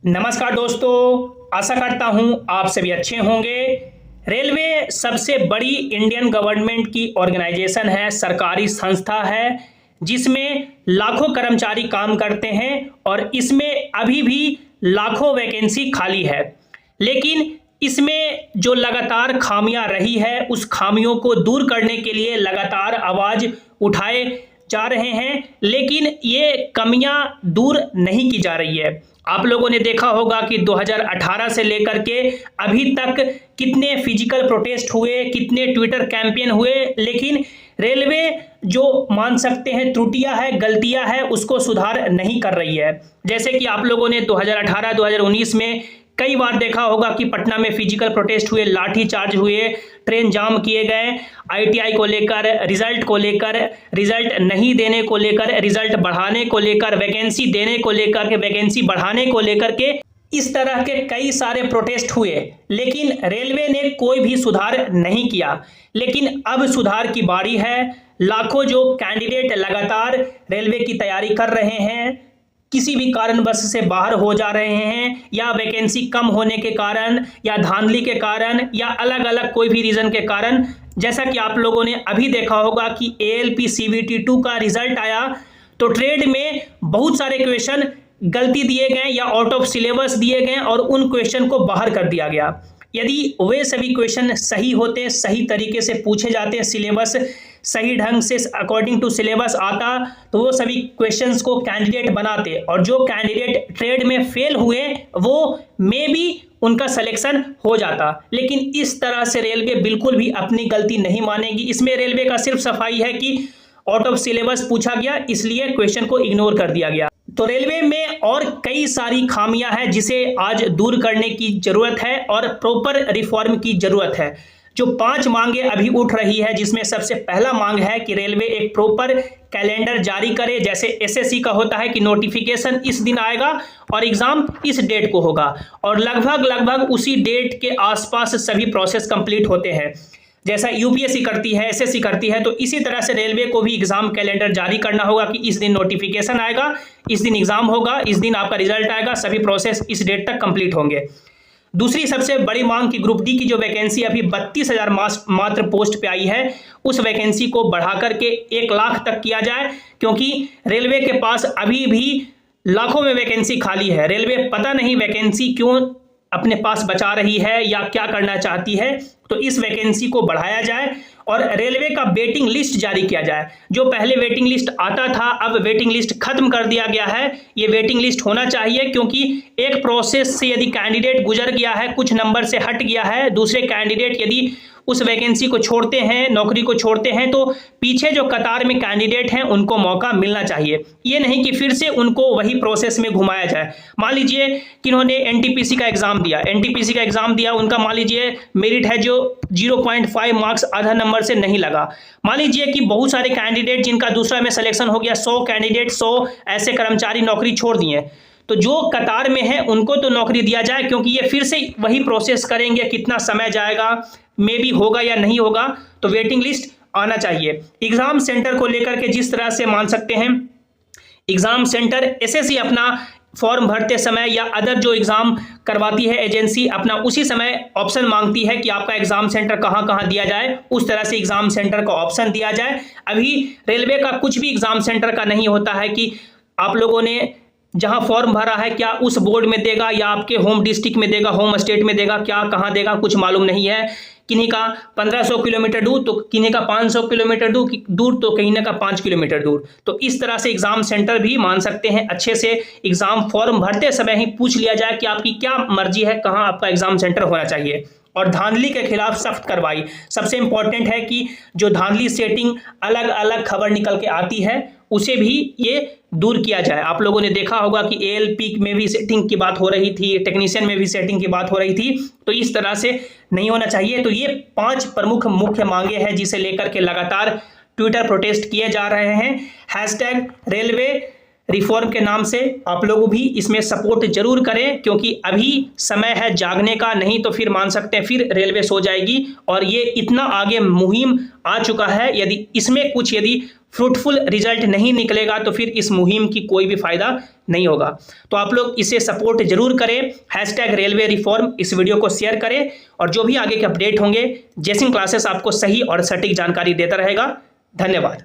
नमस्कार दोस्तों, आशा करता हूं आप सभी अच्छे होंगे। रेलवे सबसे बड़ी इंडियन गवर्नमेंट की ऑर्गेनाइजेशन है, सरकारी संस्था है जिसमें लाखों कर्मचारी काम करते हैं और इसमें अभी भी लाखों वैकेंसी खाली है। लेकिन इसमें जो लगातार खामियां रही है उस खामियों को दूर करने के लिए लगातार आवाज उठाए जा रहे हैं, लेकिन ये कमियां दूर नहीं की जा रही है। आप लोगों ने देखा होगा कि 2018 से लेकर के अभी तक कितने फिजिकल प्रोटेस्ट हुए, कितने ट्विटर कैंपेन हुए, लेकिन रेलवे जो मान सकते हैं त्रुटियां है, गलतियां है, उसको सुधार नहीं कर रही है। जैसे कि आप लोगों ने 2018-2019 में कई बार देखा होगा कि पटना में फिजिकल प्रोटेस्ट हुए, लाठी चार्ज हुए, ट्रेन जाम किए गए, आईटीआई को लेकर, रिजल्ट को लेकर, रिजल्ट नहीं देने को लेकर, रिजल्ट बढ़ाने को लेकर, वैकेंसी देने को लेकर के, वैकेंसी बढ़ाने को लेकर के, इस तरह के कई सारे प्रोटेस्ट हुए, लेकिन रेलवे ने कोई भी सुधार नहीं किया। लेकिन अब सुधार की बारी है। लाखों जो कैंडिडेट लगातार रेलवे की तैयारी कर रहे हैं, किसी भी कारणवश से बाहर हो जा रहे हैं, या वैकेंसी कम होने के कारण, या धांधली के कारण, या अलग अलग कोई भी रीजन के कारण, जैसा कि आप लोगों ने अभी देखा होगा कि ALP CBT 2 का रिजल्ट आया तो ट्रेड में बहुत सारे क्वेश्चन गलती दिए गए या आउट ऑफ सिलेबस दिए गए और उन क्वेश्चन को बाहर कर दिया गया। यदि वे सभी क्वेश्चन सही होते, सही तरीके से पूछे जाते, सिलेबस सही ढंग से अकॉर्डिंग टू सिलेबस आता, तो वो सभी क्वेश्चंस को कैंडिडेट बनाते, और जो कैंडिडेट ट्रेड में फेल हुए वो मे बी उनका सिलेक्शन हो जाता। लेकिन इस तरह से रेलवे बिल्कुल भी अपनी गलती नहीं मानेगी। इसमें रेलवे का सिर्फ सफाई है कि आउट ऑफ सिलेबस पूछा गया, इसलिए क्वेश्चन को इग्नोर कर दिया गया। तो रेलवे में और कई सारी खामियां हैं जिसे आज दूर करने की जरूरत है और प्रॉपर रिफॉर्म की जरूरत है। जो 5 मांगे अभी उठ रही है, जिसमें सबसे पहला मांग है कि रेलवे एक प्रॉपर कैलेंडर जारी करे। जैसे SSC का होता है कि नोटिफिकेशन इस दिन आएगा और एग्जाम इस डेट को होगा, और लगभग उसी डेट के आसपास सभी प्रोसेस कंप्लीट होते हैं। जैसा UPSC करती है, SSC करती है, तो इसी तरह से रेलवे को भी एग्जाम कैलेंडर जारी करना होगा कि इस दिन नोटिफिकेशन आएगा, इस दिन एग्जाम होगा, इस दिन आपका रिजल्ट आएगा, सभी प्रोसेस इस डेट तक कंप्लीट होंगे। दूसरी सबसे बड़ी मांग की ग्रुप डी की जो वैकेंसी अभी 32,000 मात्र पोस्ट पे आई है, उस वैकेंसी को बढ़ा करके 1 लाख तक किया जाए, क्योंकि रेलवे के पास अभी भी लाखों में वैकेंसी खाली है। रेलवे पता नहीं वैकेंसी क्यों अपने पास बचा रही है या क्या करना चाहती है, तो इस वैकेंसी को बढ़ाया जाए और रेलवे का वेटिंग लिस्ट जारी किया जाए। जो पहले वेटिंग लिस्ट आता था, अब वेटिंग लिस्ट खत्म कर दिया गया है। ये वेटिंग लिस्ट होना चाहिए, क्योंकि एक प्रोसेस से यदि कैंडिडेट गुजर गया है, कुछ नंबर से हट गया है, दूसरे कैंडिडेट यदि उस वैकेंसी को छोड़ते हैं, नौकरी को छोड़ते हैं, तो पीछे जो कतार में कैंडिडेट हैं उनको मौका मिलना चाहिए। ये नहीं कि फिर से उनको वही प्रोसेस में घुमाया जाए। मान लीजिए किन्होंने NTPC का एग्जाम दिया, उनका मान लीजिए मेरिट है जो 0.5 मार्क्स आधा नंबर से नहीं लगा। मान लीजिए कि बहुत सारे कैंडिडेट जिनका दूसरा में सिलेक्शन हो गया, 100 कैंडिडेट, 100 ऐसे कर्मचारी नौकरी छोड़ दिए, तो जो कतार में है उनको तो नौकरी दिया जाए, क्योंकि ये फिर से वही प्रोसेस करेंगे, कितना समय जाएगा, मे बी होगा या नहीं होगा, तो वेटिंग लिस्ट आना चाहिए। एग्जाम सेंटर को लेकर के जिस तरह से मान सकते हैं, एग्जाम सेंटर SSC अपना फॉर्म भरते समय या अदर जो एग्जाम करवाती है एजेंसी, अपना उसी समय ऑप्शन मांगती है कि आपका एग्जाम सेंटर कहां कहां दिया जाए, उस तरह से एग्जाम सेंटर का ऑप्शन दिया जाए। अभी रेलवे का कुछ भी एग्जाम सेंटर का नहीं होता है कि आप लोगों ने जहां फॉर्म भरा है क्या उस बोर्ड में देगा या आपके होम डिस्ट्रिक्ट में देगा, होम स्टेट में देगा, क्या कहां देगा, कुछ मालूम नहीं है। किन्हीं का 1500 किलोमीटर दूर, तो किन्हीं का 500 किलोमीटर दूर, तो कहीं ना का 5 किलोमीटर दूर। तो इस तरह से एग्जाम सेंटर भी मान सकते हैं अच्छे से एग्जाम फॉर्म भरते समय ही पूछ लिया जाए कि आपकी क्या मर्जी है, कहां आपका एग्जाम सेंटर होना चाहिए। और धांधली के खिलाफ सख्त कार्रवाई सबसे इंपॉर्टेंट है कि जो धांधली सेटिंग अलग अलग खबर निकल के आती है उसे भी ये दूर किया जाए। आप लोगों ने देखा होगा कि ALP में भी सेटिंग की बात हो रही थी, टेक्नीशियन में भी सेटिंग की बात हो रही थी, तो इस तरह से नहीं होना चाहिए। तो ये 5 प्रमुख मुख्य मांगे हैं जिसे लेकर के लगातार ट्विटर प्रोटेस्ट किए जा रहे हैं। #रेलवे रिफॉर्म के नाम से आप लोग भी इसमें सपोर्ट जरूर करें, क्योंकि अभी समय है जागने का, नहीं तो फिर मान सकते हैं फिर रेलवे सो जाएगी। और ये इतना आगे मुहिम आ चुका है, यदि इसमें कुछ यदि फ्रूटफुल रिजल्ट नहीं निकलेगा तो फिर इस मुहिम की कोई भी फायदा नहीं होगा। तो आप लोग इसे सपोर्ट जरूर करें, #रेलवे रिफॉर्म इस वीडियो को शेयर करें, और जो भी आगे के अपडेट होंगे जय सिंह क्लासेस आपको सही और सटीक जानकारी देता रहेगा। धन्यवाद।